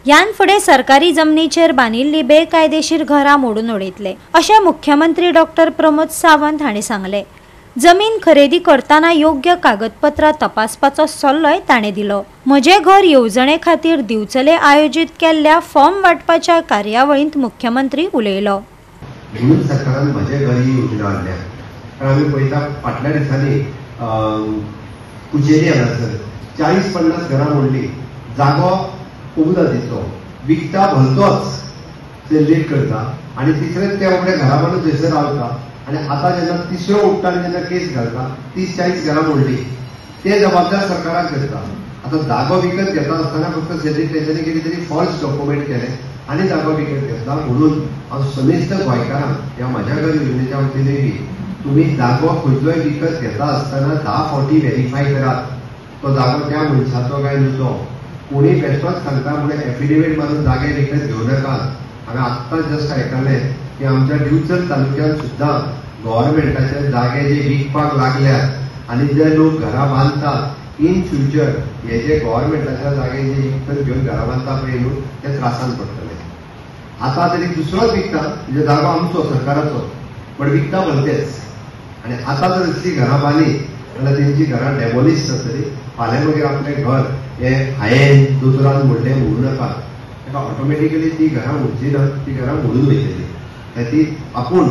ह्यान फुडें सरकारी जमनीचेर बांदिल्ली बेकायदेशीर घरां मोडून उडयतले अशें मुख्यमंत्री डॉक्टर प्रमोद सावंत हांणी सांगले। जमीन खरेदी करतना योग्य कागदपत्रां तपासपाचो सल्लोय ताणें दिलो। म्हजे घर येवजणे खातीर दिवचले आयोजीत केल्ल्या फॉर्म वाटपाच्या कार्यावळींत मुख्यमंत्री उलयलो। सरकारान म्हजे घर ही योजना हाडल्या, कारण आमी पळयता फाटल्या दिसांनी कुचेरी हांगासर 40-50 घरां मोडली। जागो उगदा दिसतो विकता भलतोच सेलिब्रेट करता आणि तिसरेच ते उगड्या घरा बांदून थंयसर रावता आणि आता जेन्ना तिसरो उठता आनी जेन्ना केस घालता 30-40 घरां मोडली ते जबाबदार सरकाराक करता। आता जागो विकत घेता आसतना फक्त सेलिब्रेशनांनी कितें तरी फॉल्स डॉक्युमेंट केले आणि जागो विकत घेतला, म्हणून हांव समेस्त गोंयकारांक ह्या म्हज्या घर योजनेच्या वतीन तुम्ही जागो खंयचोय विकत घेता आसतना 10 फावटी व्हेरीफाय करात तो जागो त्या मनशाचो काय न्हू। कोणी बेश्टोच सांगता म्हणून एफिडेविट मारून जागे विकत घेऊ नका। हांवें आत्तां जस्ट आयकलें की आमच्या दिवचल तालुक्यात सुद्धा गव्हर्नमेंटाचे जागे जे विकपाक लागल्यात आणि जे लोक घरां बांदतात इन फ्युचर हे जे गव्हर्नमेंटाच्या जागे जे विकत घेवन घरां बांदता पळय न्हू ते त्रासान पडटले। आता तरी दुसरोच विकता म्हणजे जागो आमचो सरकाराचो पण विकता भलतेच, आणि आता जर इतली घरां बांदली जाल्यार तेंची घरां डेमोलिश जातली। फाल्यां मागीर आपलें घर हे हायेन दोतोरान मोडलें म्हणू नाका, ताका ऑटोमॅटिकली ती घरां उरची ना, ती घरां मोडून वयतली। ती आपूण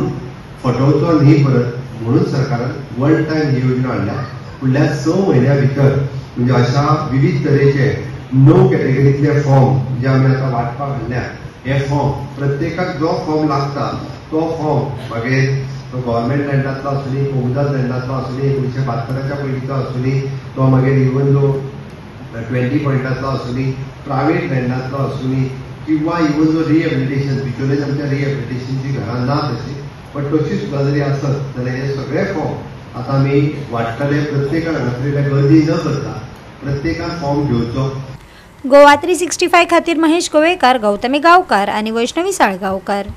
फटोवचो न्ही परत, म्हणून सरकारान वन टायम ही योजना हाडल्या। फुडल्या 6 म्हयन्या भितर म्हणजे अशा विविध तरेचे 9 कॅटेगरीतले फॉर्म जे आमी आतां वाटपाक हाडल्या, हे फॉर्म प्रत्येकाक जो फॉर्म लागता तो फॉर्म मागीर तो गव्हर्नमेंट लँडांतलो आसूनी, कोमुदाद लँडांतलो आसूनी, 1972च्या पयलींचो आसूनी, तो मागीर इवन जो 20 पॉयंटांतलो आसूनी, प्रायवेट लँडांतलो आसूनी, किंवा इवन जो रिहॅबिलिटेशन भितरलेच आमच्या रिहॅबिलिटेशनची घरां ना तशी, पण तशी सुद्धा जरी आसत जाल्यार हे सगळे फॉर्म आतां आमी वाटतले। प्रत्येकान हांगासर गर्दी न करता प्रत्येकान फॉर्म घेवचो। गोवा 365 खातीर महेश गोवेकार, गौतमी गांवकार आनी वैष्णवी साळगांवकार।